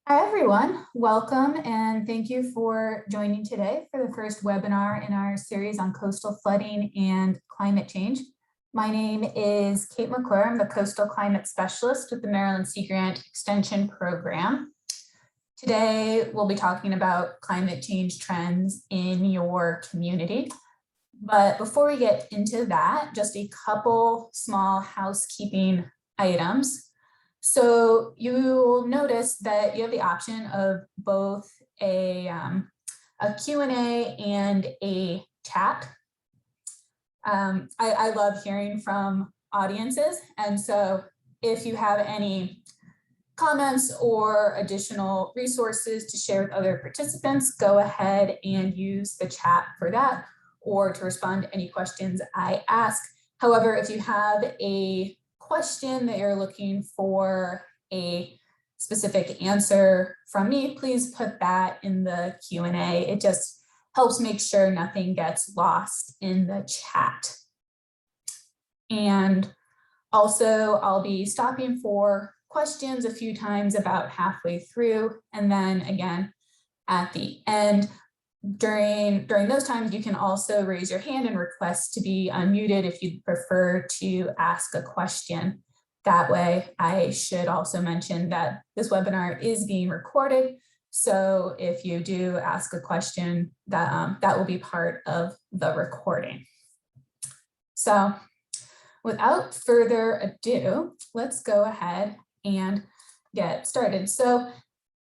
Hi, everyone. Welcome and thank you for joining today for the first webinar in our series on coastal flooding and climate change. My name is Kate McClure. I'm the Coastal Climate Specialist with the Maryland Sea Grant Extension Program. Today, we'll be talking about climate change trends in your community. But before we get into that, just a couple small housekeeping items. So you'll notice that you have the option of both a Q&A and a chat. I love hearing from audiences. And so if you have any comments or additional resources to share with other participants, go ahead and use the chat for that or to respond to any questions I ask. However, if you have a question that you're looking for a specific answer from me, please put that in the Q&A. It just helps make sure nothing gets lost in the chat. And also, I'll be stopping for questions a few times about halfway through, and then again at the end. During those times, you can also raise your hand and request to be unmuted if you'd prefer to ask a question. That way, I should also mention that this webinar is being recorded. So if you do ask a question, that will be part of the recording. So without further ado, let's go ahead and get started. So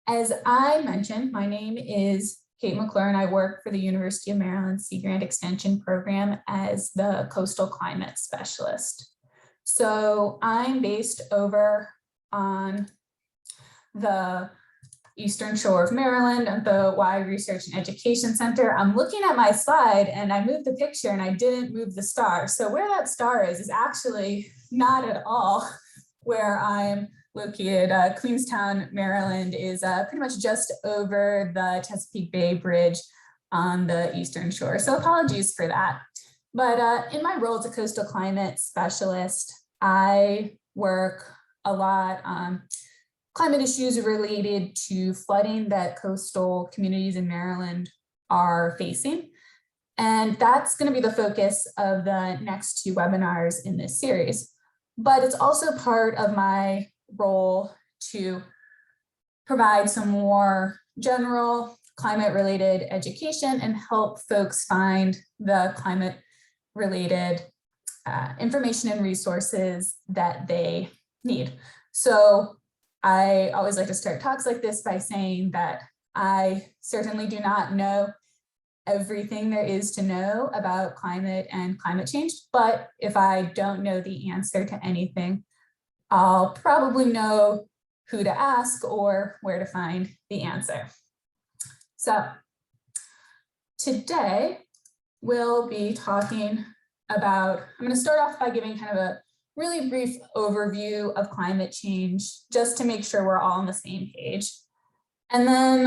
as I mentioned, my name is Kate McClure, and I work for the University of Maryland Sea Grant Extension Program as the Coastal Climate Specialist. So I'm based over on the eastern shore of Maryland at the Y Research and Education Center. I'm looking at my slide and I moved the picture and I didn't move the star. So where that star is actually not at all where I'm located. Queenstown, Maryland is pretty much just over the Chesapeake Bay Bridge on the eastern shore. So apologies for that. But in my role as a coastal climate specialist, I work a lot on climate issues related to flooding that coastal communities in Maryland are facing. And that's going to be the focus of the next two webinars in this series. But it's also part of my role to provide some more general climate related education and help folks find the climate related information and resources that they need. So I always like to start talks like this by saying that I certainly do not know everything there is to know about climate and climate change, but if I don't know the answer to anything, I'll probably know who to ask or where to find the answer. So today we'll be talking about, I'm going to start off by giving kind of a really brief overview of climate change, just to make sure we're all on the same page. And then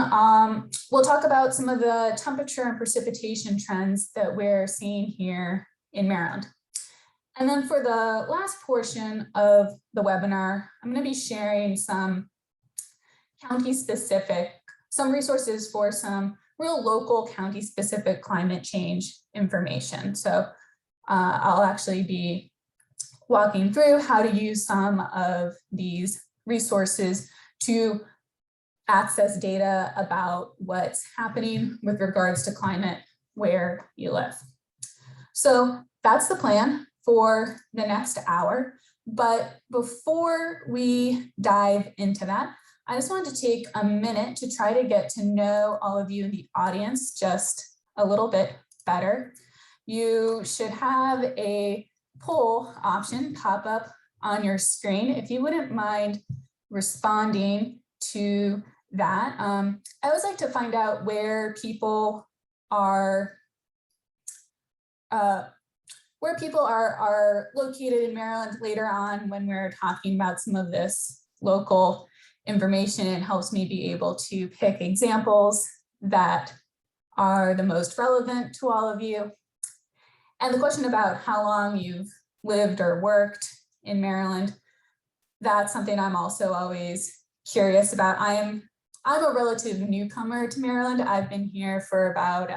we'll talk about some of the temperature and precipitation trends that we're seeing here in Maryland. And then for the last portion of the webinar, I'm going to be sharing some county-specific, some resources for some real local county-specific climate change information. So I'll actually be walking through how to use some of these resources to access data about what's happening with regards to climate where you live. So that's the plan for the next hour. But before we dive into that, I just wanted to take a minute to try to get to know all of you in the audience just a little bit better. You should have a poll option pop up on your screen. If you wouldn't mind responding to that. I always like to find out where people are located in Maryland later on when we're talking about some of this local information. It helps me be able to pick examples that are the most relevant to all of you. And the question about how long you've lived or worked in Maryland, that's something I'm also always curious about. I am I'm a relative newcomer to Maryland. I've been here for about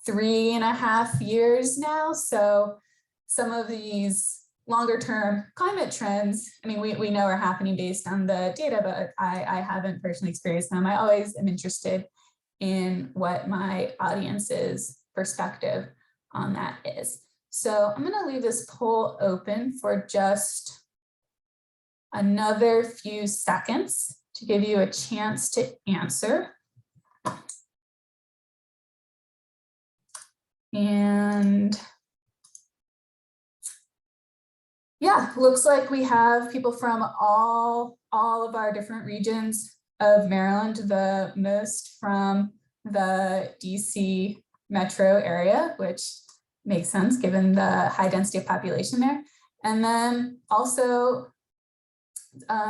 3.5 years now. So some of these longer term climate trends, I mean, we know are happening based on the data, but I haven't personally experienced them. I always am interested in what my audience's perspective on that is. So I'm going to leave this poll open for just another few seconds to give you a chance to answer. And yeah, looks like we have people from all of our different regions of Maryland, the most from the DC metro area, which makes sense given the high density of population there. And then also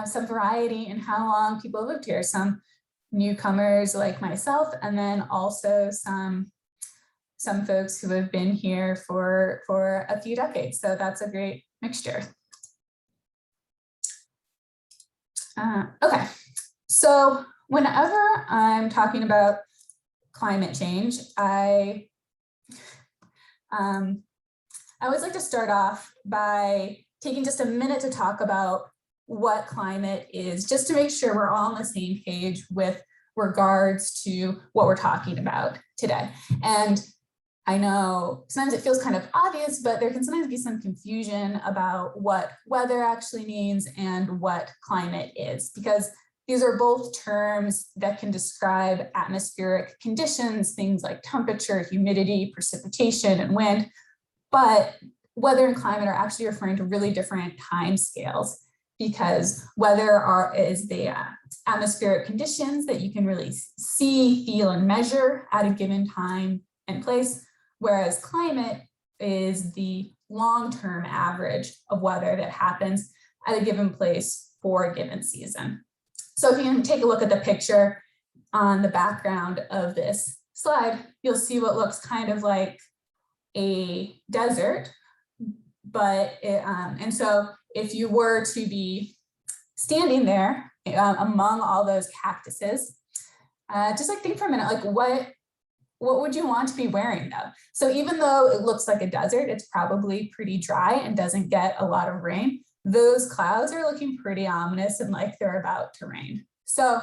some variety in how long people lived here, some newcomers like myself, and then also some folks who have been here for a few decades. So that's a great mixture. Okay, so whenever I'm talking about climate change, I always like to start off by taking just a minute to talk about what climate is, just to make sure we're all on the same page with regards to what we're talking about today. And I know sometimes it feels kind of obvious, but there can sometimes be some confusion about what weather actually means and what climate is, because these are both terms that can describe atmospheric conditions, things like temperature, humidity, precipitation, and wind. But weather and climate are actually referring to really different time scales, because weather is the atmospheric conditions that you can really see, feel, and measure at a given time and place, whereas climate is the long-term average of weather that happens at a given place for a given season. So if you can take a look at the picture on the background of this slide, you'll see what looks kind of like a desert, but and so if you were to be standing there among all those cactuses, just like think for a minute, like what would you want to be wearing though? So even though it looks like a desert, it's probably pretty dry and doesn't get a lot of rain. Those clouds are looking pretty ominous and like they're about to rain. So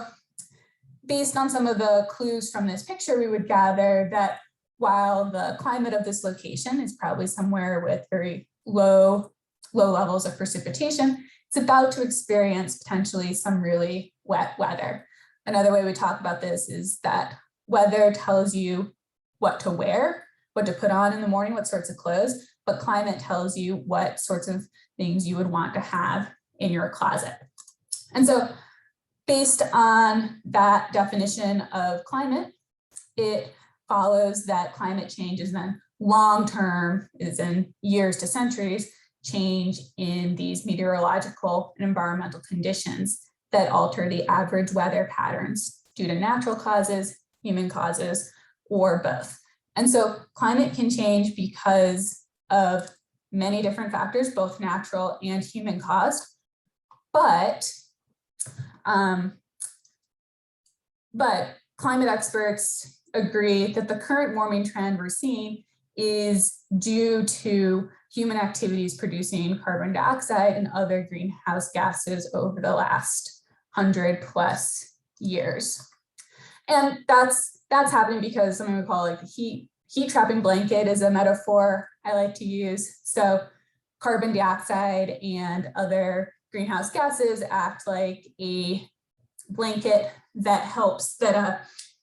based on some of the clues from this picture, we would gather that while the climate of this location is probably somewhere with very low levels of precipitation, it's about to experience potentially some really wet weather. Another way we talk about this is that weather tells you what to wear, what to put on in the morning, what sorts of clothes, but climate tells you what sorts of things you would want to have in your closet. And so based on that definition of climate, it follows that climate change is then long-term, is in years to centuries, change in these meteorological and environmental conditions that alter the average weather patterns due to natural causes, human causes, or both. And so climate can change because of many different factors, both natural and human caused, but climate experts agree that the current warming trend we're seeing is due to human activities producing carbon dioxide and other greenhouse gases over the last 100+ years. And that's happening because something we call like the heat trapping blanket is a metaphor I like to use. So carbon dioxide and other greenhouse gases act like a blanket that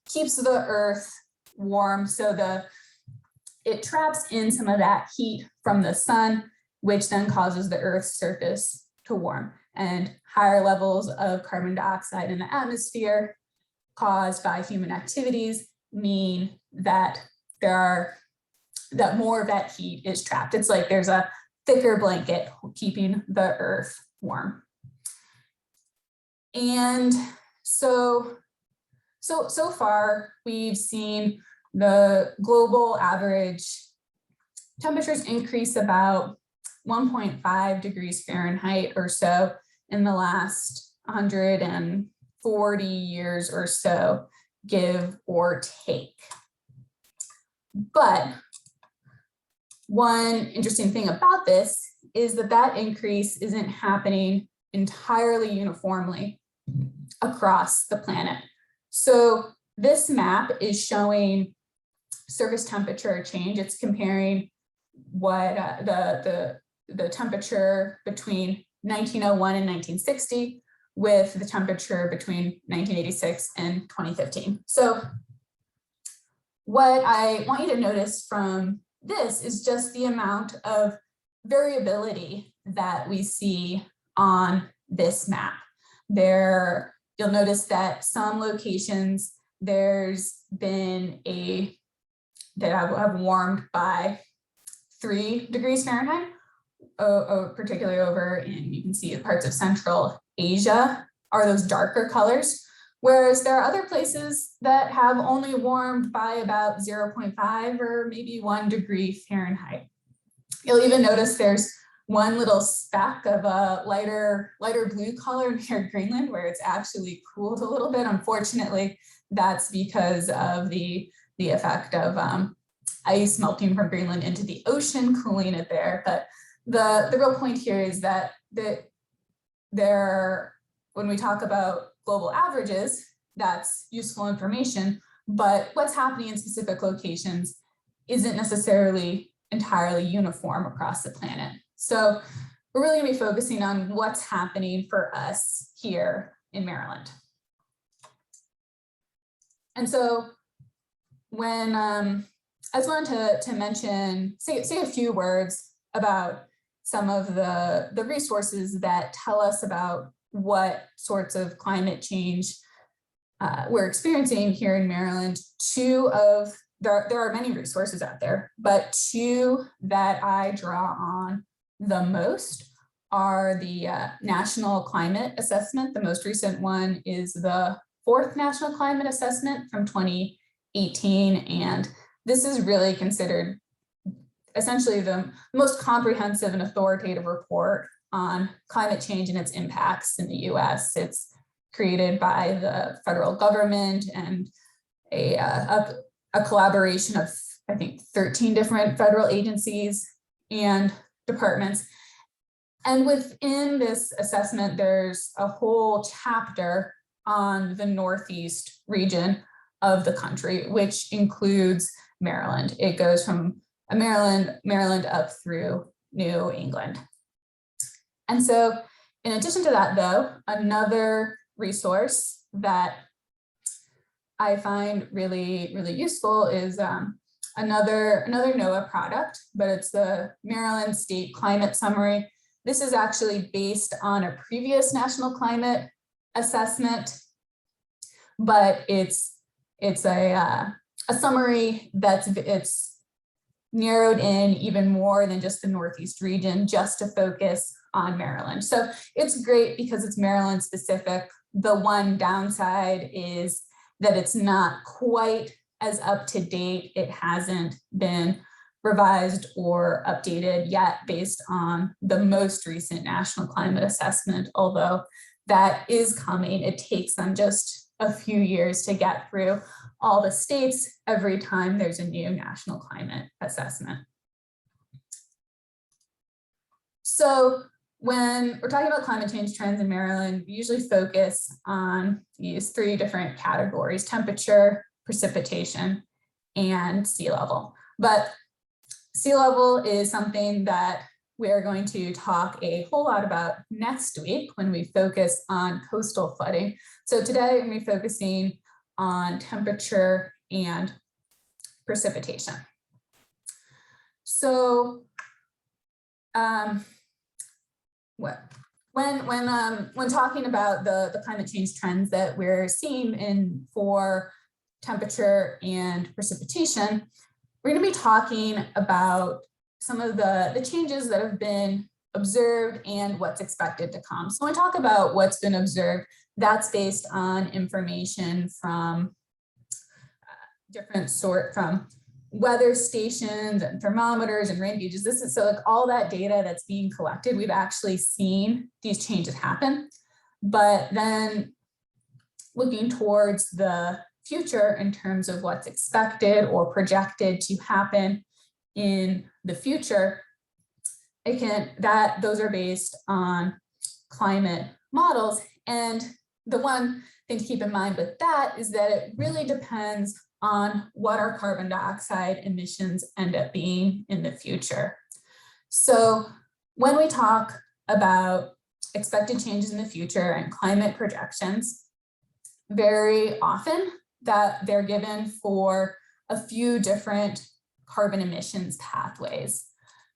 keeps the earth warm, so it traps in some of that heat from the sun, which then causes the earth's surface to warm. And higher levels of carbon dioxide in the atmosphere caused by human activities mean that more of that heat is trapped. It's like there's a thicker blanket keeping the earth warm. And so far, we've seen the global average temperatures increase about 1.5 degrees Fahrenheit or so in the last 150 40 years or so, give or take. But one interesting thing about this is that that increase isn't happening entirely uniformly across the planet. So this map is showing surface temperature change. It's comparing what the temperature between 1901 and 1960 with the temperature between 1986 and 2015. So what I want you to notice from this is just the amount of variability that we see on this map. You'll notice that some locations there's been that have warmed by 3 degrees Fahrenheit, particularly over in, you can see parts of Central Asia are those darker colors, whereas there are other places that have only warmed by about 0.5 or maybe 1 degree Fahrenheit. You'll even notice there's one little speck of a lighter blue color near Greenland where it's actually cooled a little bit. Unfortunately, that's because of the effect of ice melting from Greenland into the ocean, cooling it there. But the real point here is that when we talk about global averages, that's useful information, but what's happening in specific locations isn't necessarily entirely uniform across the planet. So we're really going to be focusing on what's happening for us here in Maryland. And so when I just wanted to mention, say a few words about some of the resources that tell us about what sorts of climate change we're experiencing here in Maryland. There are many resources out there, but 2 that I draw on the most are the National Climate Assessment. The most recent one is the 4th National Climate Assessment from 2018, and this is really considered essentially the most comprehensive and authoritative report on climate change and its impacts in the US. It's created by the federal government and a collaboration of, I think, 13 different federal agencies and departments. And within this assessment, there's a whole chapter on the Northeast region of the country, which includes Maryland. It goes from Maryland up through New England. And so in addition to that, though, another resource that I find really, really useful is another NOAA product, but it's the Maryland State Climate Summary. This is actually based on a previous national climate assessment, but it's a summary it's narrowed in even more than just the Northeast region, just to focus on Maryland. So it's great because it's Maryland specific. The one downside is that it's not quite as up to date. It hasn't been revised or updated yet based on the most recent national climate assessment, although that is coming. It takes them just a few years to get through all the states every time there's a new national climate assessment. So when we're talking about climate change trends in Maryland, we usually focus on these 3 different categories: temperature, precipitation, and sea level. But sea level is something that we're going to talk a whole lot about next week when we focus on coastal flooding. So today we're going to be focusing on temperature and precipitation. So when talking about the climate change trends that we're seeing for temperature and precipitation, we're going to be talking about some of the changes that have been observed and what's expected to come. So when I talk about what's been observed, that's based on information from from weather stations and thermometers and rain gauges. This is so like all that data that's being collected, we've actually seen these changes happen. But then looking towards the future in terms of what's expected or projected to happen in the future, those are based on climate models. And the one thing to keep in mind with that is that it really depends on what our carbon dioxide emissions end up being in the future. So when we talk about expected changes in the future and climate projections, very often that they're given for a few different carbon emissions pathways.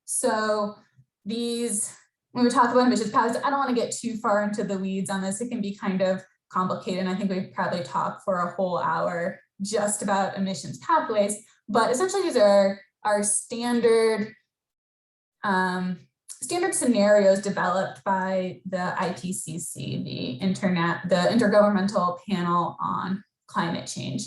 So when we talk about emissions pathways, I don't want to get too far into the weeds on this. It can be kind of complicated. And I think we've probably talked for a whole hour just about emissions pathways, but essentially these are our standard scenarios developed by the IPCC, the Intergovernmental Panel on Climate Change.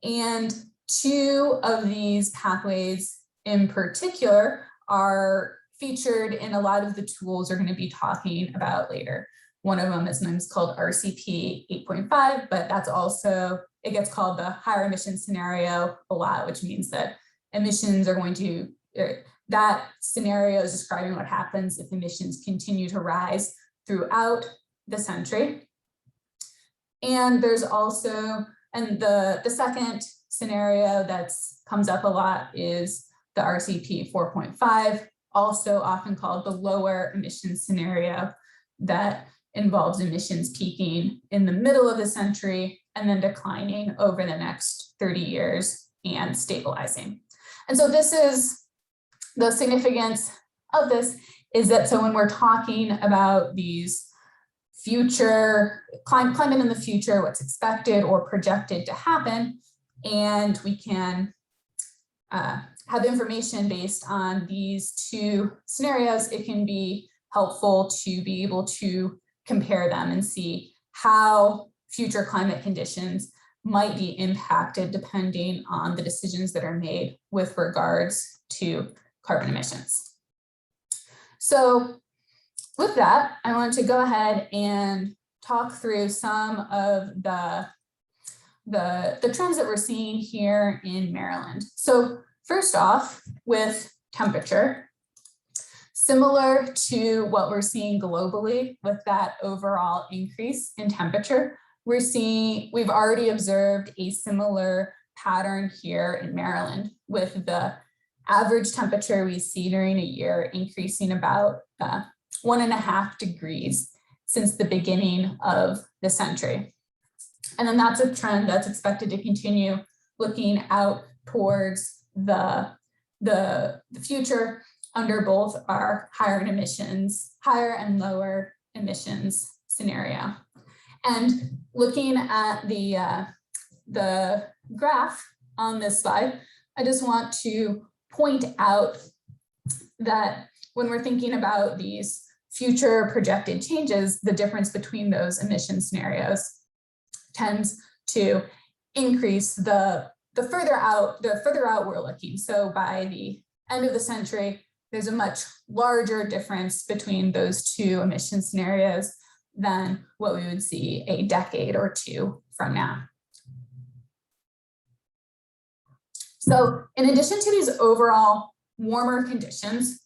And two of these pathways in particular are featured in a lot of the tools we're going to be talking about later. One of them is sometimes called RCP 8.5, but that's also, it gets called the higher emission scenario a lot, which means that emissions are going to, that scenario is describing what happens if emissions continue to rise throughout the century. And there's also, and the second scenario that comes up a lot is the RCP 4.5, also often called the lower emission scenario, that involves emissions peaking in the middle of the century and then declining over the next 30 years and stabilizing. And so this is the significance of this, is that so when we're talking about these future climate in the future, what's expected or projected to happen, and we can have information based on these two scenarios, it can be helpful to be able to compare them and see how future climate conditions might be impacted depending on the decisions that are made with regards to carbon emissions. So with that, I want to go ahead and talk through some of the trends that we're seeing here in Maryland. So first off, with temperature, similar to what we're seeing globally with that overall increase in temperature, we've already observed a similar pattern here in Maryland, with the average temperature we see during a year increasing about 1.5 degrees since the beginning of the century. And then that's a trend that's expected to continue looking out towards the future under both our higher and lower emissions scenario. And looking at the graph on this slide, I just want to point out that when we're thinking about these future projected changes, the difference between those emission scenarios tends to increase the further out we're looking. So by the end of the century, there's a much larger difference between those two emission scenarios than what we would see a decade or two from now. So in addition to these overall warmer conditions,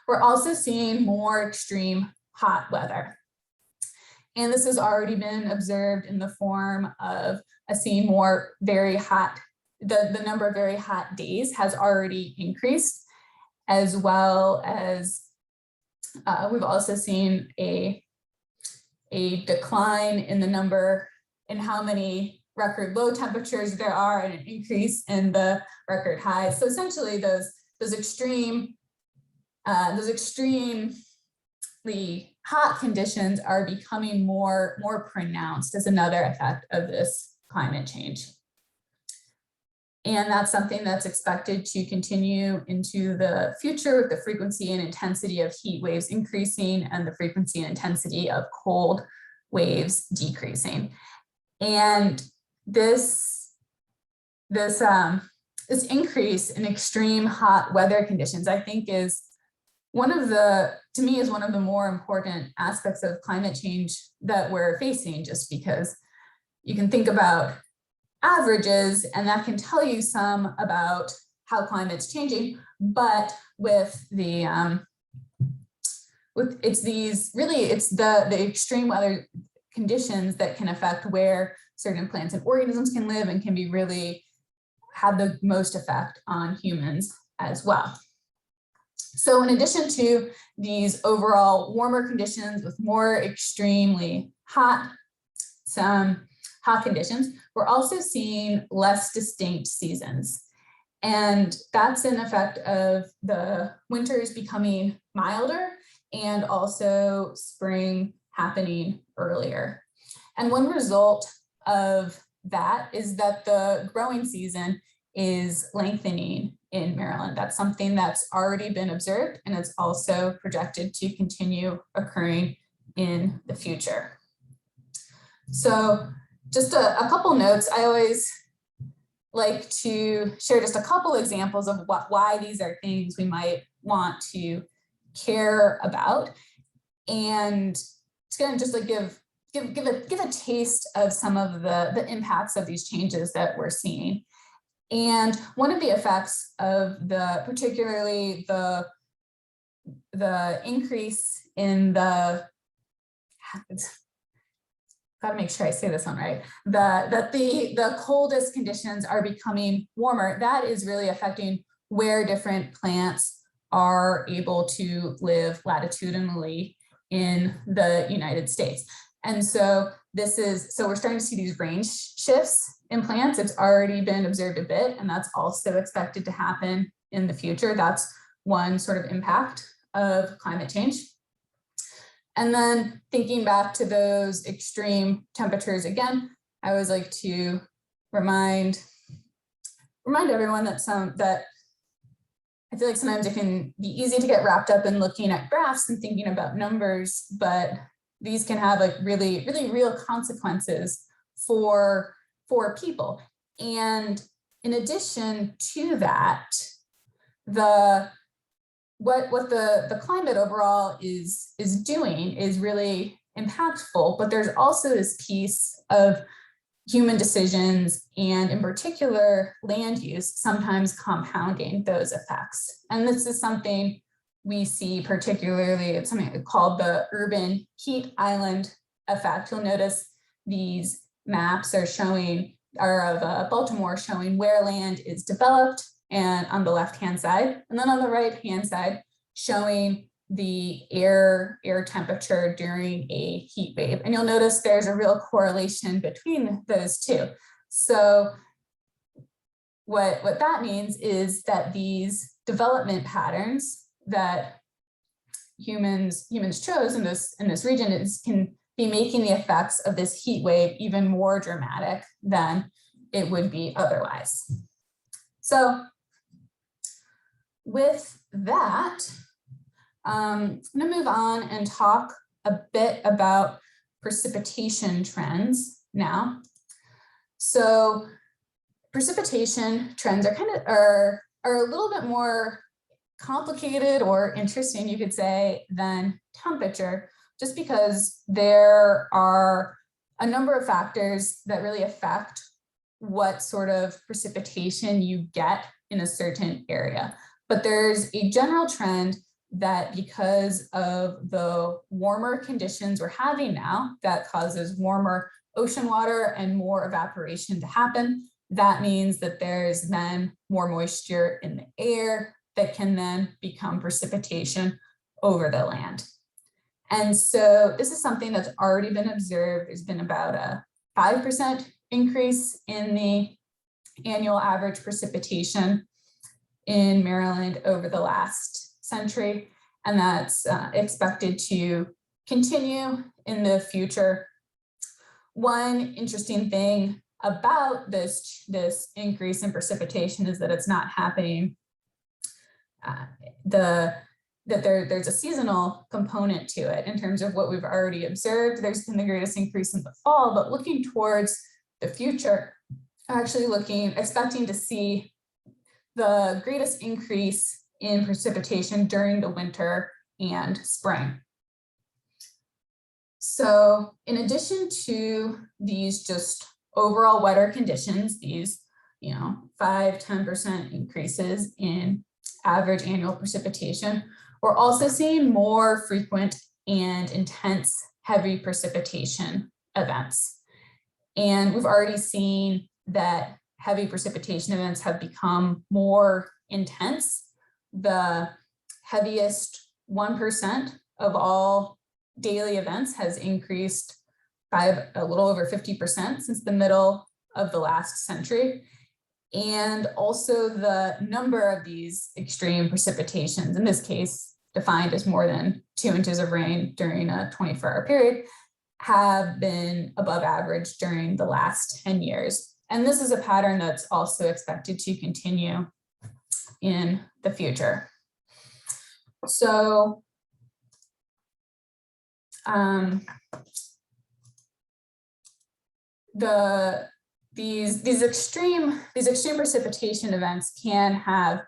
we're also seeing more extreme hot weather. And this has already been observed in the form of seeing more very hot, the number of very hot days has already increased, as well as we've also seen a decline in the number, in how many record low temperatures there are, and an increase in the record highs. So essentially those extremely hot conditions are becoming more pronounced as another effect of this climate change. And that's something that's expected to continue into the future, with the frequency and intensity of heat waves increasing and the frequency and intensity of cold waves decreasing. And this increase in extreme hot weather conditions, I think, is to me, one of the more important aspects of climate change that we're facing, just because you can think about averages, and that can tell you some about how climate's changing, but with the it's the extreme weather conditions that can affect where certain plants and organisms can live and can be really have the most effect on humans as well. So in addition to these overall warmer conditions with more extremely hot conditions, we're also seeing less distinct seasons. And that's an effect of the winters becoming milder and also spring happening earlier. And one result of that is that the growing season is lengthening in Maryland. That's something that's already been observed, and it's also projected to continue occurring in the future. So just a couple notes. I always like to share just a couple examples of why these are things we might want to care about, and it's going to just like give a taste of some of the impacts of these changes that we're seeing. And one of the effects of particularly the increase in gotta make sure I say this one right, that the coldest conditions are becoming warmer, that is really affecting where different plants are able to live latitudinally in the United States. And so we're starting to see these range shifts in plants. It's already been observed a bit, and that's also expected to happen in the future. That's one sort of impact of climate change. And then thinking back to those extreme temperatures again, I always like to remind everyone that I feel like sometimes it can be easy to get wrapped up in looking at graphs and thinking about numbers, but these can have like really, really real consequences for people. And in addition to that, what the climate overall is doing is really impactful, but there's also this piece of human decisions, and in particular land use, sometimes compounding those effects. And this is something we see particularly, it's something called the urban heat island effect. You'll notice these maps are of Baltimore showing where land is developed, and on the left-hand side, and then on the right-hand side, showing the air temperature during a heat wave. And you'll notice there's a real correlation between those two. So what that means is that these development patterns that humans chose in this region can be making the effects of this heat wave even more dramatic than it would be otherwise. So with that, I'm going to move on and talk a bit about precipitation trends now. So precipitation trends are a little bit more complicated or interesting, you could say, than temperature, just because there are a number of factors that really affect what sort of precipitation you get in a certain area. But there's a general trend that because of the warmer conditions we're having now, that causes warmer ocean water and more evaporation to happen. That means that there's then more moisture in the air that can then become precipitation over the land. And so this is something that's already been observed. There's been about a 5% increase in the annual average precipitation in Maryland over the last century, and that's expected to continue in the future. One interesting thing about this increase in precipitation is that it's not happening, there's a seasonal component to it in terms of what we've already observed. There's been the greatest increase in the fall, but looking towards the future, actually expecting to see the greatest increase in precipitation during the winter and spring. So in addition to these just overall wetter conditions, these, 5–10% increases in average annual precipitation, we're also seeing more frequent and intense heavy precipitation events. And we've already seen that heavy precipitation events have become more intense. The heaviest 1% of all daily events has increased by a little over 50% since the middle of the last century. And also the number of these extreme precipitations, in this case, defined as more than 2 inches of rain during a 24-hour period, have been above average during the last 10 years. And this is a pattern that's also expected to continue in the future. So these extreme precipitation events can have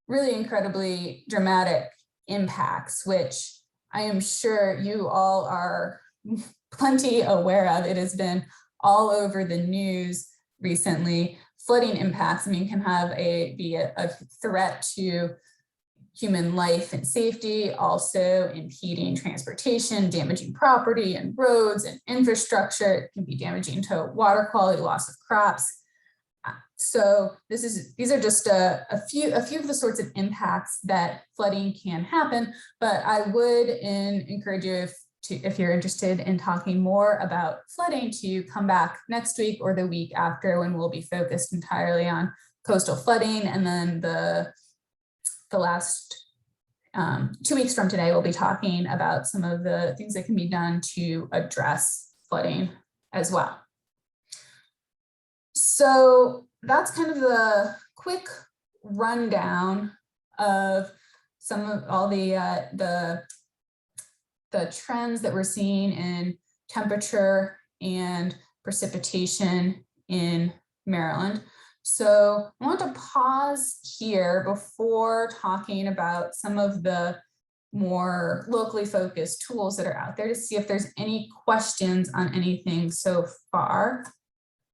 really incredibly dramatic impacts, which I am sure you all are plenty aware of. It has been all over the news recently. Flooding impacts, can be a threat to human life and safety, also impeding transportation, damaging property and roads and infrastructure. It can be damaging to water quality, loss of crops. So these are just a few of the sorts of impacts that flooding can happen. But I would encourage you, if you're interested in talking more about flooding, to come back next week or the week after, when we'll be focused entirely on coastal flooding. And then the last 2 weeks from today, we'll be talking about some of the things that can be done to address flooding as well. So that's kind of the quick rundown of some of all the trends that we're seeing in temperature and precipitation in Maryland. So I want to pause here before talking about some of the more locally focused tools that are out there to see if there's any questions on anything so far.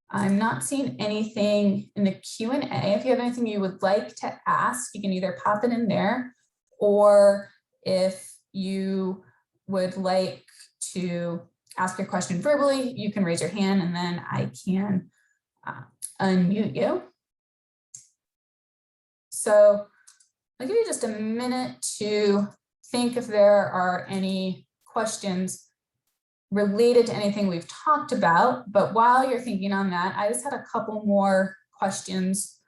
I'm not seeing anything in the Q&A. If you have anything you would like to ask, you can either pop it in there, or if you would like to ask your question verbally, you can raise your hand and then I can unmute you. So I'll give you just a minute to think if there are any questions related to anything we've talked about. But while you're thinking on that, I just had a couple more questions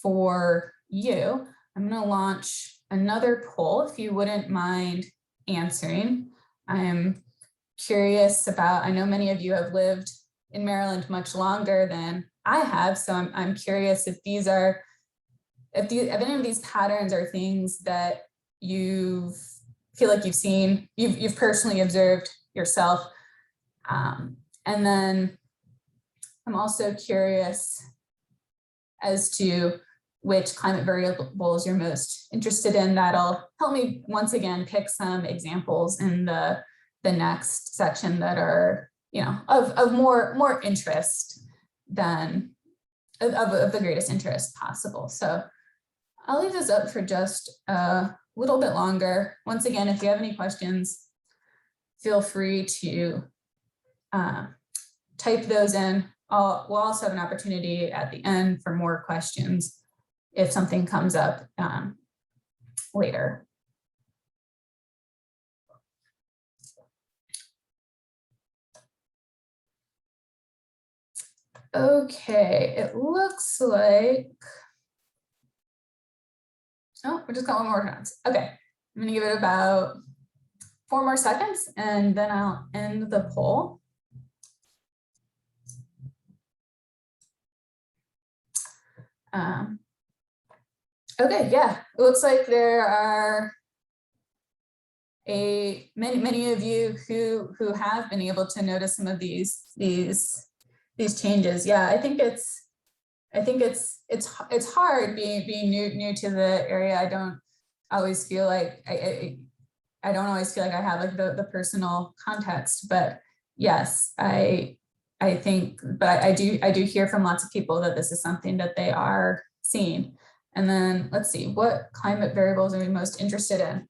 for you. I'm going to launch another poll, if you wouldn't mind answering. I'm curious about, I know many of you have lived in Maryland much longer than I have, so I'm curious if these are, if any of these patterns are things that you feel like you've seen, you've personally observed yourself. And then I'm also curious as to which climate variables you're most interested in. That'll help me once again pick some examples in the next section that are, of more interest than of the greatest interest possible. So I'll leave this up for just a little bit longer. Once again, if you have any questions, feel free to type those in. We'll also have an opportunity at the end for more questions if something comes up later. Okay, it looks like, oh, we just got one more chance. Okay, I'm gonna give it about 4 more seconds and then I'll end the poll. Okay, yeah, it looks like there are many of you who have been able to notice some of these changes. Yeah, I think it's hard being new to the area. I don't always feel like I don't always feel like I have like the personal context, but yes, I think, but I do hear from lots of people that this is something that they are seeing. And then let's see, what climate variables are we most interested in?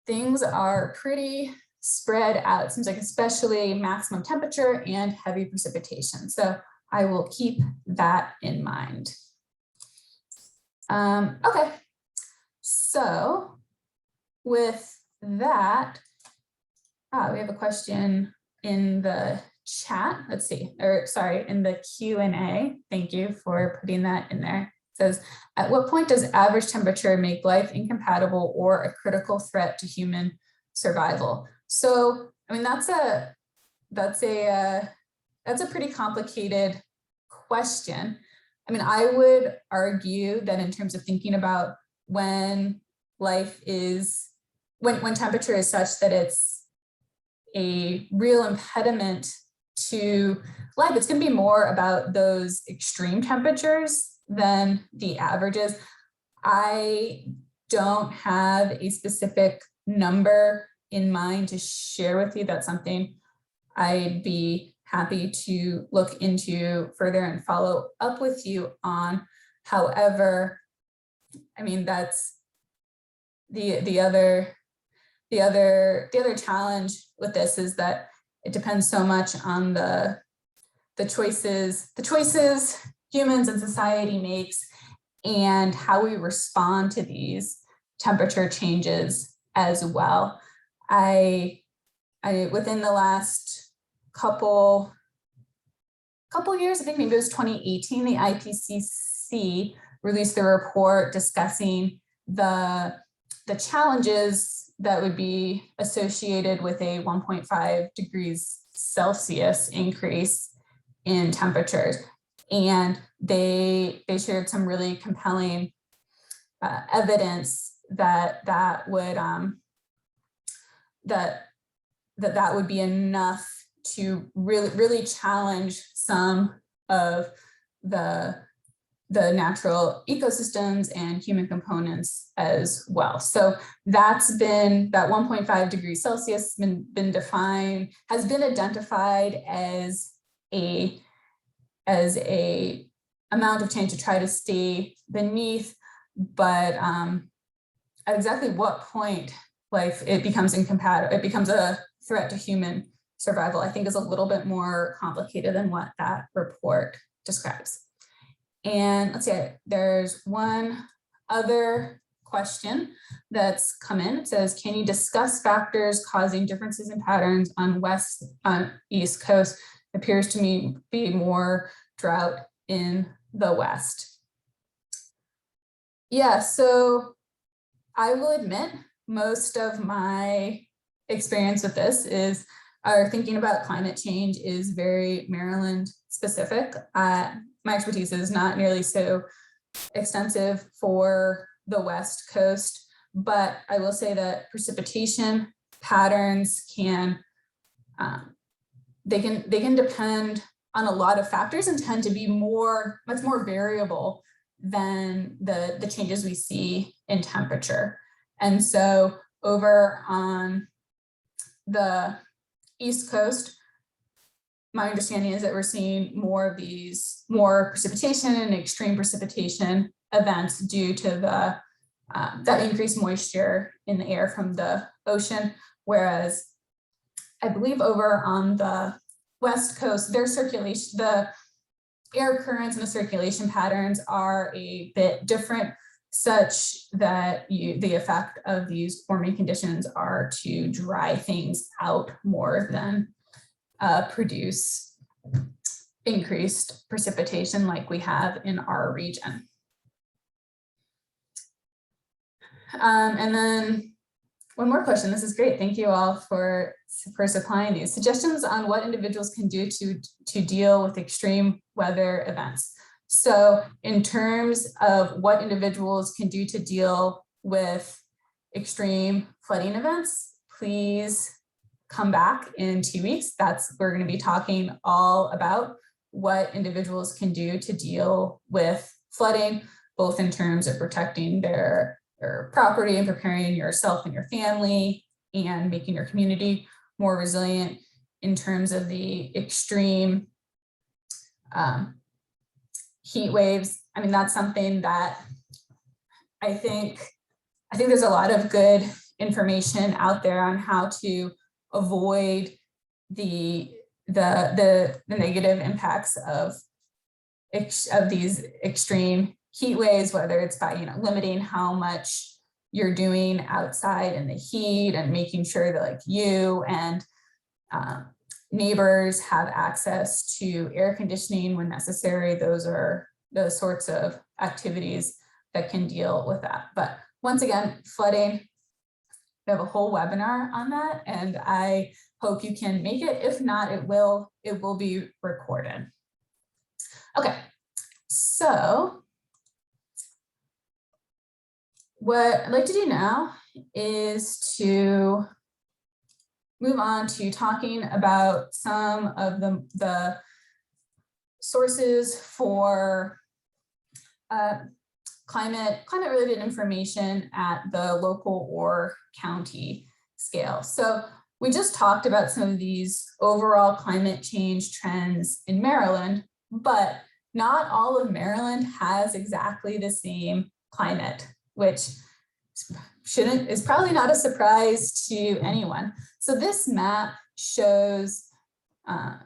Things are pretty spread out. It seems like especially maximum temperature and heavy precipitation. So I will keep that in mind. Okay, so with that, we have a question in the chat. Let's see, or sorry, in the Q&A. Thank you for putting that in there. It says, at what point does average temperature make life incompatible or a critical threat to human survival? So, I mean, that's a pretty complicated question. I mean, I would argue that in terms of thinking about when life is, when temperature is such that it's a real impediment to life, it's going to be more about those extreme temperatures than the averages. I don't have a specific number in mind to share with you. That's something I'd be happy to look into further and follow up with you on. However, I mean, that's the other challenge with this is that it depends so much on the choices humans and society makes and how we respond to these temperature changes as well. I within the last couple years, I think maybe it was 2018, the IPCC released the report discussing the challenges that would be associated with a 1.5 degrees Celsius increase in temperatures. And they shared some really compelling evidence that would be enough to really challenge some of the natural ecosystems and human components as well. So that's been, that 1.5 degrees Celsius been defined, has been identified as a amount of change to try to stay beneath, but at exactly what point it becomes incompatible, it becomes a threat to human survival, I think is a little bit more complicated than what that report describes. And let's see, there's one other question that's come in. It says, can you discuss factors causing differences in patterns on East Coast? Appears to me be more drought in the West. Yeah, so I will admit most of my experience with this is thinking about climate change is very Maryland specific. My expertise is not nearly so extensive for the West Coast, but I will say that precipitation patterns can they can depend on a lot of factors and tend to be much more variable than the changes we see in temperature. And so over on the East Coast, my understanding is that we're seeing more precipitation and extreme precipitation events due to that increased moisture in the air from the ocean, whereas I believe over on the West Coast, their circulation, the air currents and the circulation patterns are a bit different, such that the effect of these warming conditions are to dry things out more than produce increased precipitation like we have in our region. And then one more question. This is great. Thank you all for supplying these suggestions on what individuals can do to deal with extreme weather events. So in terms of what individuals can do to deal with extreme flooding events, please come back in 2 weeks. We're going to be talking all about what individuals can do to deal with flooding, both in terms of protecting their property and preparing yourself and your family and making your community more resilient, in terms of the extreme heat waves. I mean, that's something that I think there's a lot of good information out there on how to avoid the negative impacts of these extreme heat waves, whether it's by limiting how much you're doing outside in the heat and making sure that like you and neighbors have access to air conditioning when necessary. Those are those sorts of activities that can deal with that. But once again, flooding, we have a whole webinar on that, and I hope you can make it. If not, it will be recorded. Okay, so what I'd like to do now is to move on to talking about some of the sources for climate related information at the local or county scale. So we just talked about some of these overall climate change trends in Maryland, but not all of Maryland has exactly the same climate, which is probably not a surprise to anyone. So this map shows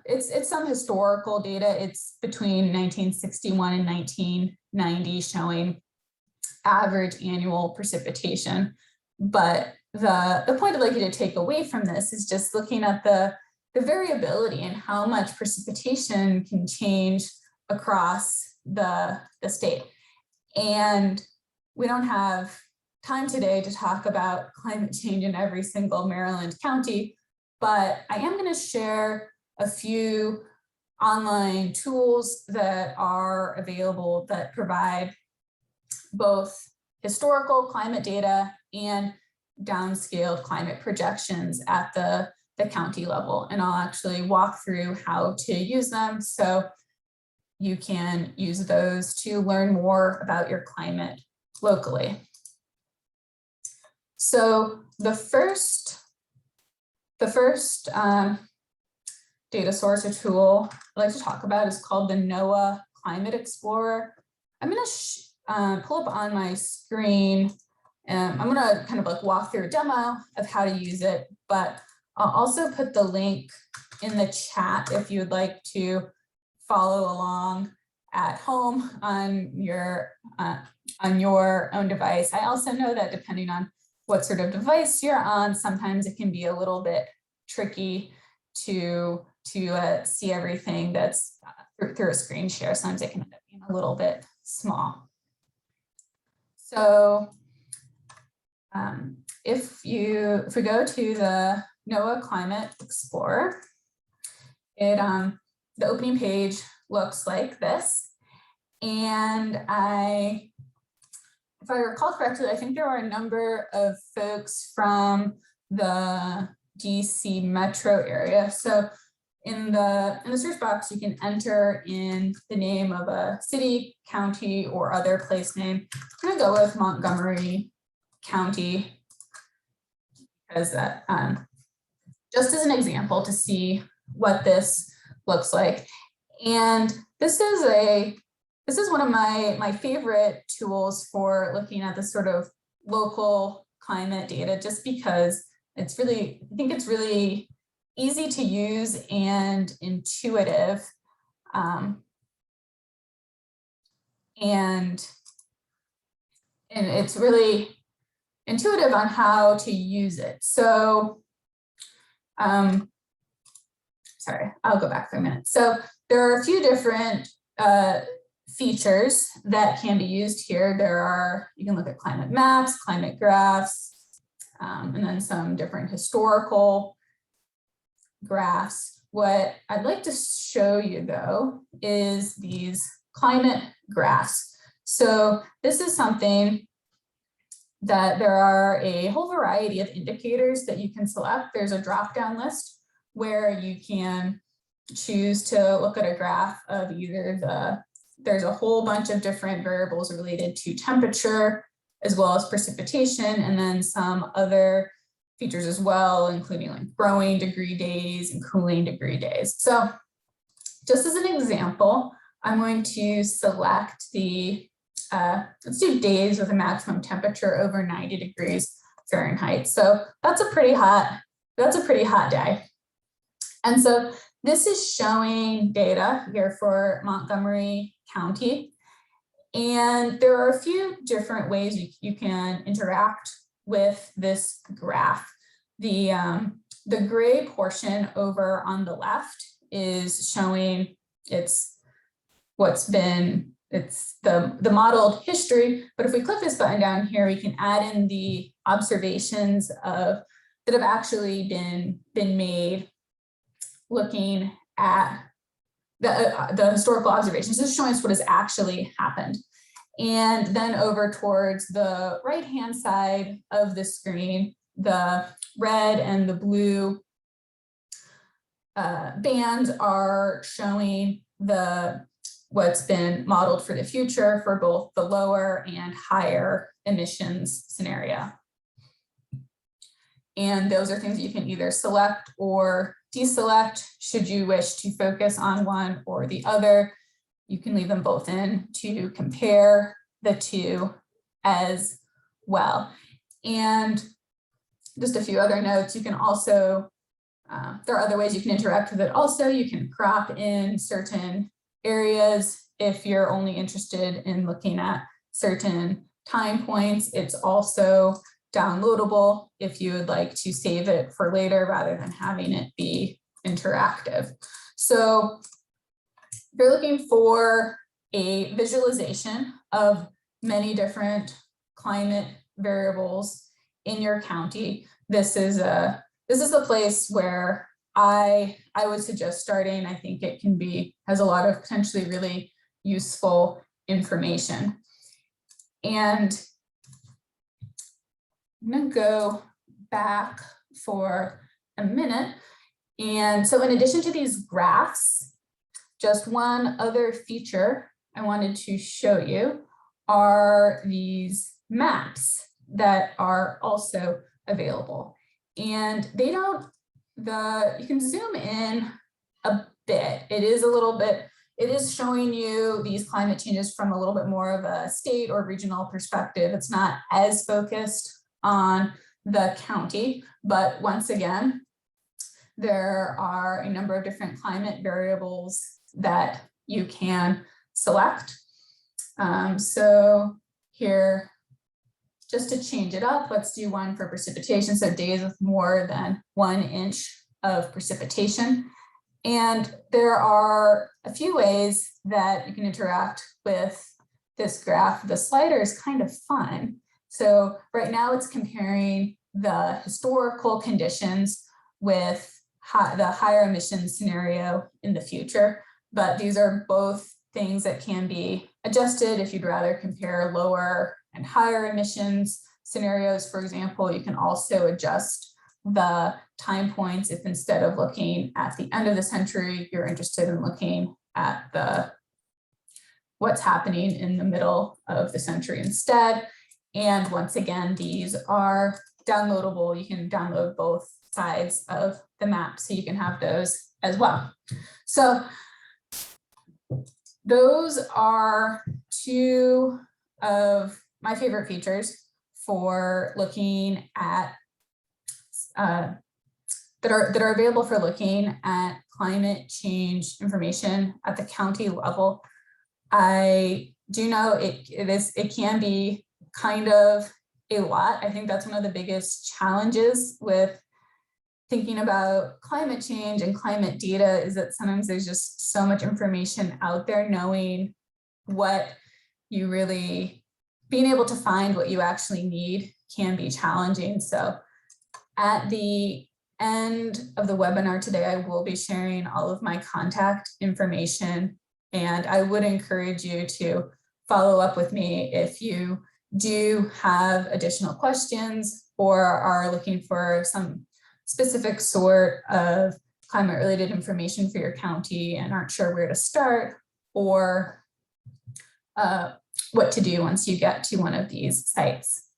it's some historical data. It's between 1961 and 1990, showing average annual precipitation. But the point I'd like you to take away from this is just looking at the variability and how much precipitation can change across the state. And we don't have time today to talk about climate change in every single Maryland county, but I am going to share a few online tools that are available that provide both historical climate data and downscaled climate projections at the county level. And I'll actually walk through how to use them so you can use those to learn more about your climate locally. So the first data source or tool I'd like to talk about is called the NOAA Climate Explorer. I'm going to pull up on my screen, and I'm going to kind of like walk through a demo of how to use it, but I'll also put the link in the chat if you'd like to follow along at home on your own device. I also know that depending on what sort of device you're on, sometimes it can be a little bit tricky to see everything that's through a screen share. Sometimes it can end up being a little bit small. So if we go to the NOAA Climate Explorer, the opening page looks like this. And if I recall correctly, I think there are a number of folks from the DC metro area. So in the search box, you can enter in the name of a city, county, or other place name. I'm going to go with Montgomery County, because that just as an example to see what this looks like. And this is one of my favorite tools for looking at this sort of local climate data, just because I think it's really easy to use and intuitive. And it's really intuitive on how to use it. So, sorry, I'll go back for a minute. So there are a few different features that can be used here. You can look at climate maps, climate graphs, and then some different historical graphs. What I'd like to show you though is these climate graphs. So this is something that there are a whole variety of indicators that you can select. There's a drop-down list where you can choose to look at a graph of either there's a whole bunch of different variables related to temperature as well as precipitation, and then some other features as well, including like growing degree days and cooling degree days. So just as an example, I'm going to select the, let's do days with a maximum temperature over 90 degrees Fahrenheit. So that's a pretty hot day. And so this is showing data here for Montgomery County. And there are a few different ways you can interact with this graph. The gray portion over on the left is showing it's the modeled history. But if we click this button down here, we can add in the observations that have actually been made looking at the historical observations. This is showing us what has actually happened. And then over towards the right-hand side of the screen, the red and the blue bands are showing what's been modeled for the future for both the lower and higher emissions scenario. And those are things that you can either select or deselect should you wish to focus on one or the other. You can leave them both in to compare the two as well. And just a few other notes, you can also, there are other ways you can interact with it. Also, you can crop in certain areas if you're only interested in looking at certain time points. It's also downloadable if you would like to save it for later rather than having it be interactive. So if you're looking for a visualization of many different climate variables in your county, this is the place where I would suggest starting. I think it has a lot of potentially really useful information. And I'm going to go back for a minute. And so in addition to these graphs, just one other feature I wanted to show you are these maps that are also available. And they don't, you can zoom in a bit. It is showing you these climate changes from a little bit more of a state or regional perspective. It's not as focused on the county, but once again, there are a number of different climate variables that you can select. So here, just to change it up, let's do one for precipitation. So days with more than 1 inch of precipitation. And there are a few ways that you can interact with this graph. The slider is kind of fun. So right now it's comparing the historical conditions with the higher emissions scenario in the future. But these are both things that can be adjusted if you'd rather compare lower and higher emissions scenarios. For example, you can also adjust the time points if instead of looking at the end of the century, you're interested in looking at what's happening in the middle of the century instead. And once again, these are downloadable. You can download both sides of the map, so you can have those as well. So those are two of my favorite features for looking at that are available for looking at climate change information at the county level. I do know it can be kind of a lot. I think that's one of the biggest challenges with thinking about climate change and climate data is that sometimes there's just so much information out there. Knowing what you really, being able to find what you actually need can be challenging. So at the end of the webinar today, I will be sharing all of my contact information, and I would encourage you to follow up with me if you do have additional questions or are looking for some specific sort of climate related information for your county and aren't sure where to start or what to do once you get to one of these sites.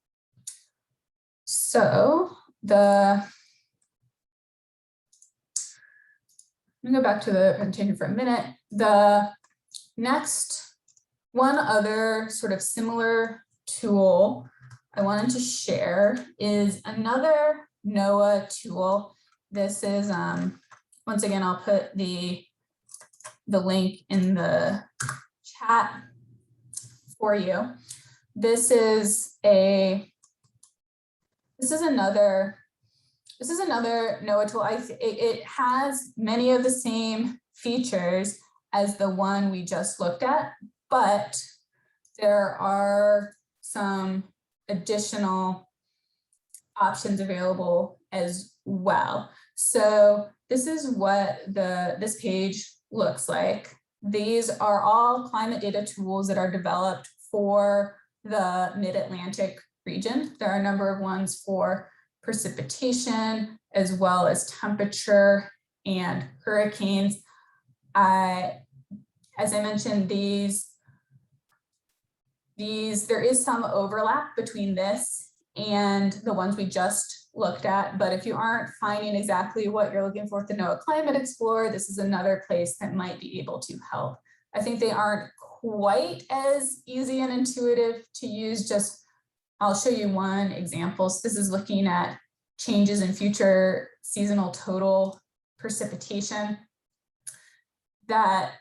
So I'm gonna go back to the presentation for a minute. The next, one other sort of similar tool I wanted to share is another NOAA tool. This is, once again, I'll put the link in the chat for you. This is another NOAA tool. It has many of the same features as the one we just looked at, but there are some additional options available as well. So this is what this page looks like. These are all climate data tools that are developed for the Mid-Atlantic region. There are a number of ones for precipitation, as well as temperature and hurricanes. As I mentioned, there is some overlap between this and the ones we just looked at, but if you aren't finding exactly what you're looking for with the NOAA Climate Explorer, this is another place that might be able to help. I think they aren't quite as easy and intuitive to use. I'll show you one example. So this is looking at changes in future seasonal total precipitation that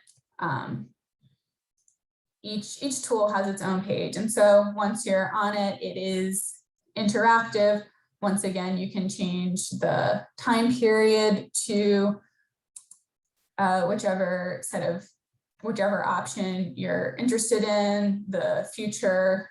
each tool has its own page. And so once you're on it, it is interactive. Once again, you can change the time period to whichever option you're interested in. The future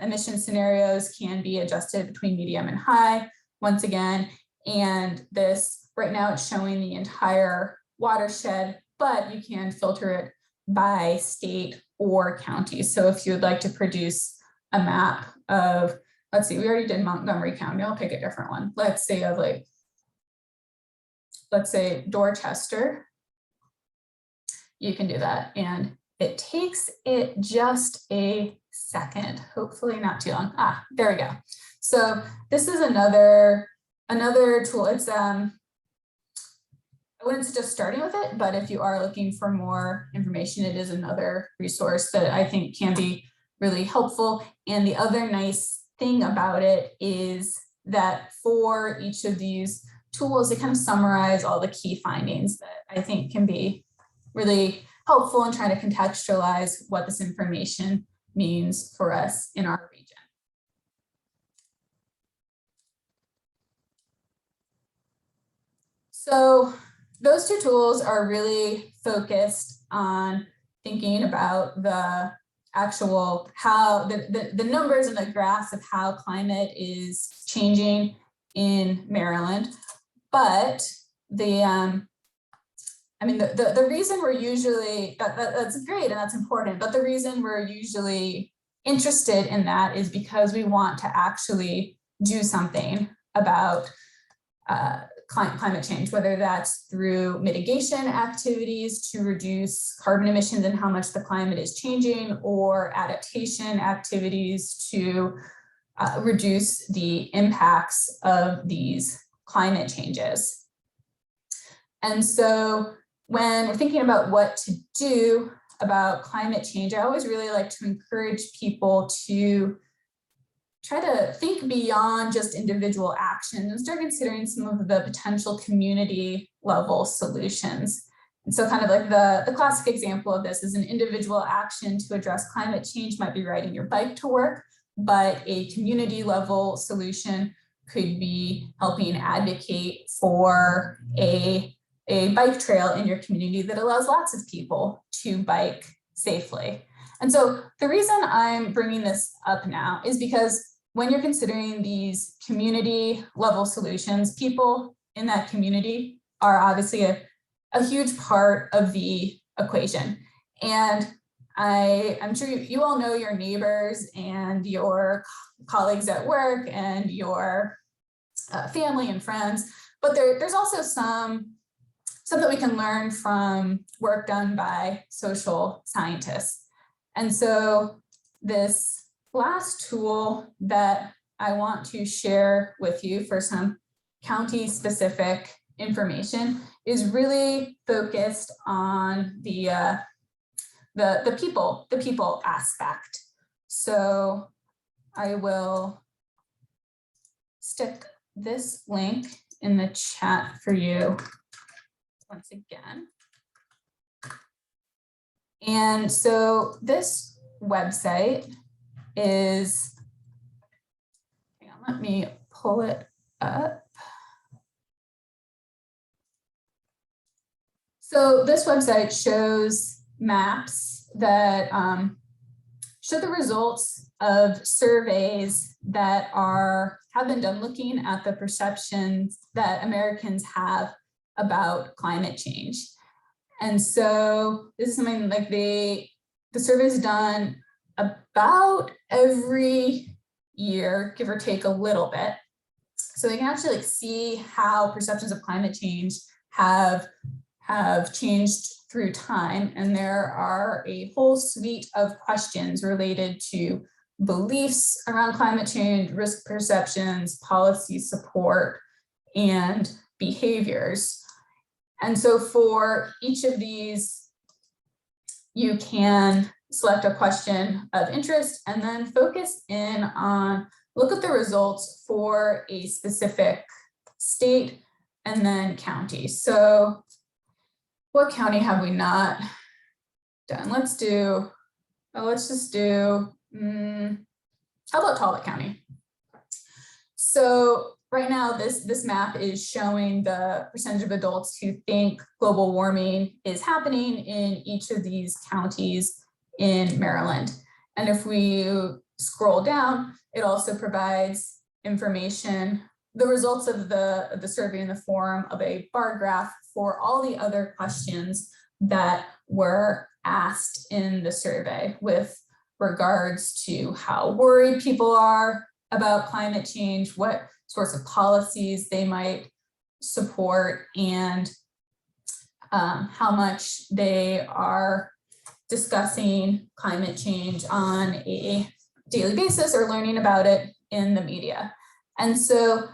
emission scenarios can be adjusted between medium and high, once again. And this, right now it's showing the entire watershed, but you can filter it by state or county. So if you would like to produce a map of, let's see, we already did Montgomery County, I'll pick a different one. Let's say Dorchester, you can do that. And it takes it just a second, hopefully not too long. There we go. So this is another tool. It's I wouldn't suggest starting with it, but if you are looking for more information, it is another resource that I think can be really helpful. And the other nice thing about it is that for each of these tools, they kind of summarize all the key findings that I think can be really helpful in trying to contextualize what this information means for us in our region. So those two tools are really focused on thinking about the actual, how the numbers and the graphs of how climate is changing in Maryland. But the reason we're usually, that's great and that's important, but the reason we're usually interested in that is because we want to actually do something about climate change, whether that's through mitigation activities to reduce carbon emissions and how much the climate is changing, or adaptation activities to reduce the impacts of these climate changes. And so when we're thinking about what to do about climate change, I always really like to encourage people to try to think beyond just individual actions and start considering some of the potential community level solutions. And so kind of like the classic example of this is an individual action to address climate change might be riding your bike to work, but a community level solution could be helping advocate for a bike trail in your community that allows lots of people to bike safely. And so the reason I'm bringing this up now is because when you're considering these community level solutions, people in that community are obviously a huge part of the equation. And I'm sure you all know your neighbors and your colleagues at work and your family and friends, but there's also some that we can learn from work done by social scientists. And so this last tool that I want to share with you for some county-specific information is really focused on the people aspect. So I will stick this link in the chat for you once again. And so this website is, hang on, let me pull it up. So this website shows maps that show the results of surveys that have been done looking at the perceptions that Americans have about climate change. And so this is something like the survey is done about every year, give or take a little bit. So they can actually see how perceptions of climate change have changed through time. And there are a whole suite of questions related to beliefs around climate change, risk perceptions, policy support, and behaviors. And so for each of these, you can select a question of interest and then focus in on, look at the results for a specific state and then county. So what county have we not done? Let's just do, how about Talbot County? So right now, this map is showing the percentage of adults who think global warming is happening in each of these counties in Maryland. And if we scroll down, it also provides information, the results of the survey in the form of a bar graph for all the other questions that were asked in the survey with regards to how worried people are about climate change, what sorts of policies they might support, and how much they are discussing climate change on a daily basis or learning about it in the media. And so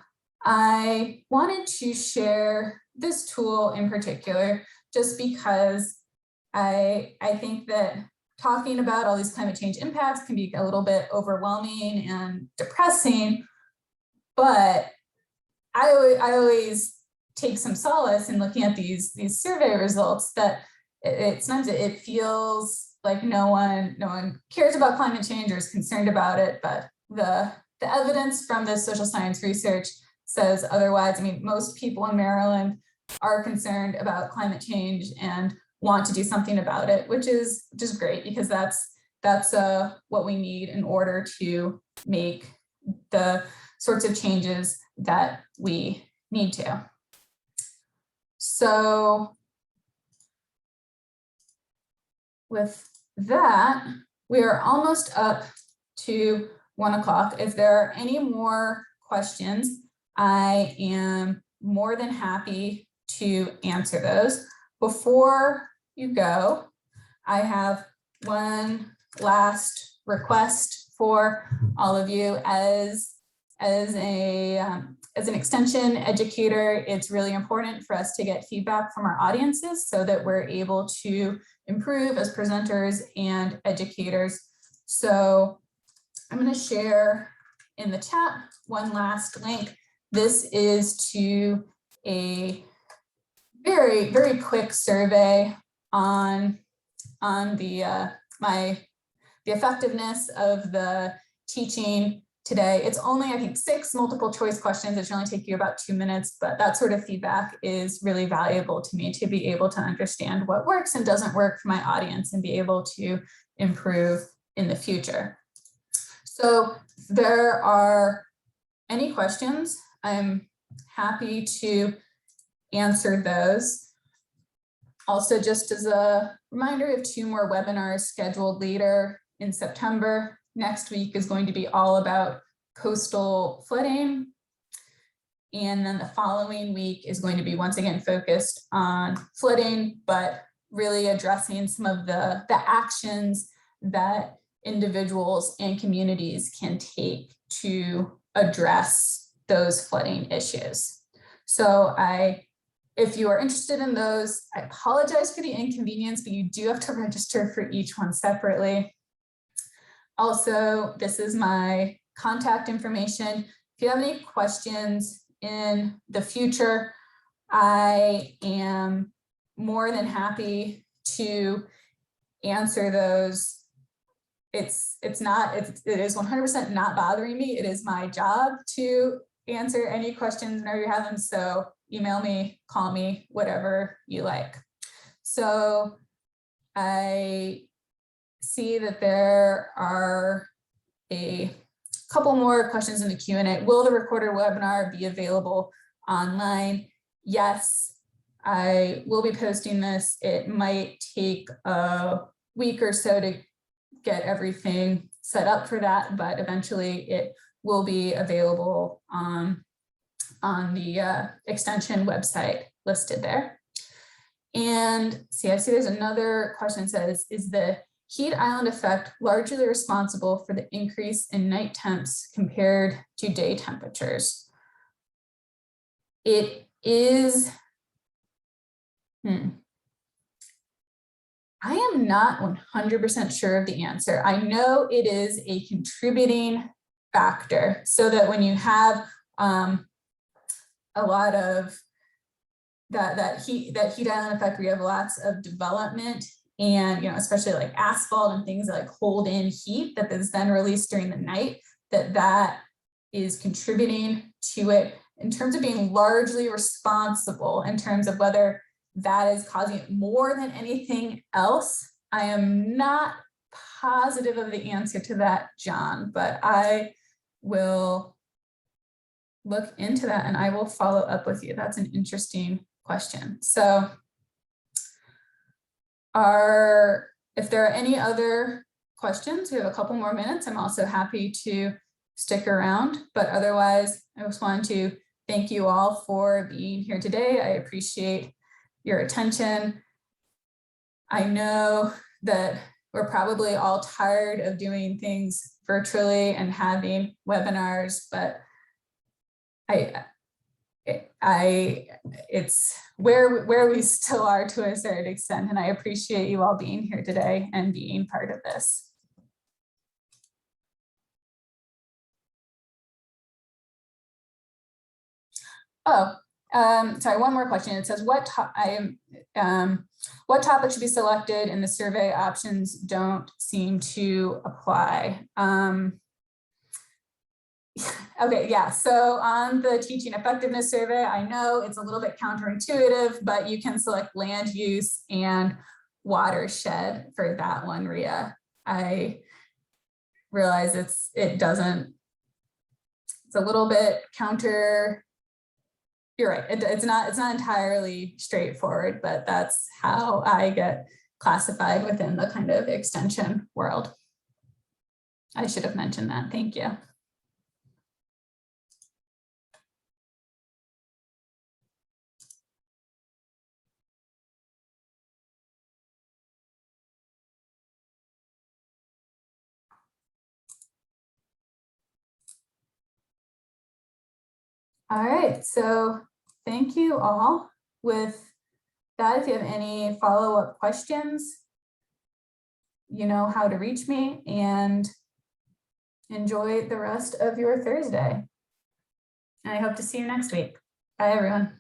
I wanted to share this tool in particular, just because I think that talking about all these climate change impacts can be a little bit overwhelming and depressing, but I always take some solace in looking at these survey results that sometimes it feels like no one cares about climate change or is concerned about it, but the evidence from this social science research says otherwise. I mean, most people in Maryland are concerned about climate change and want to do something about it, which is great, because that's what we need in order to make the sorts of changes that we need to. So with that, we are almost up to 1 o'clock. If there are any more questions, I am more than happy to answer those. Before you go, I have one last request for all of you. As an extension educator, it's really important for us to get feedback from our audiences so that we're able to improve as presenters and educators. So I'm going to share in the chat one last link. This is to a very, very quick survey on the effectiveness of the teaching today. It's only, I think, 6 multiple choice questions. It should only take you about 2 minutes, but that sort of feedback is really valuable to me to be able to understand what works and doesn't work for my audience and be able to improve in the future. So if there are any questions, I'm happy to answer those. Also, just as a reminder, we have 2 more webinars scheduled later in September. Next week is going to be all about coastal flooding. And then the following week is going to be once again focused on flooding, but really addressing some of the actions that individuals and communities can take to address those flooding issues. So if you are interested in those, I apologize for the inconvenience, but you do have to register for each one separately. Also, this is my contact information. If you have any questions in the future, I am more than happy to answer those. It is 100% not bothering me. It is my job to answer any questions whenever you have them. So email me, call me, whatever you like. So I see that there are a couple more questions in the Q&A. Will the recorded webinar be available online? Yes, I will be posting this. It might take a week or so to get everything set up for that, but eventually it will be available on the extension website listed there. And see, I see there's another question that says, is the heat island effect largely responsible for the increase in night temps compared to day temperatures? It is, I am not 100% sure of the answer. I know it is a contributing factor, so that when you have a lot of that heat island effect, where you have lots of development, and especially like asphalt and things that like hold in heat that is then released during the night, that is contributing to it. In terms of being largely responsible, in terms of whether that is causing it more than anything else, I am not positive of the answer to that, John, but I will look into that and I will follow up with you. That's an interesting question. So if there are any other questions, we have a couple more minutes. I'm also happy to stick around, but otherwise I just wanted to thank you all for being here today. I appreciate your attention. I know that we're probably all tired of doing things virtually and having webinars, but it's where we still are to a certain extent, and I appreciate you all being here today and being part of this. Sorry, one more question. It says, what topic should be selected in the survey? Options don't seem to apply. Okay, yeah, so on the teaching effectiveness survey, I know it's a little bit counterintuitive, but you can select land use and watershed for that one, Ria. I realize it's a little bit counter. You're right, it's not entirely straightforward, but that's how I get classified within the kind of extension world. I should have mentioned that, thank you. All right, so thank you all. With that, if you have any follow-up questions, you know how to reach me, and enjoy the rest of your Thursday. And I hope to see you next week. Bye, everyone.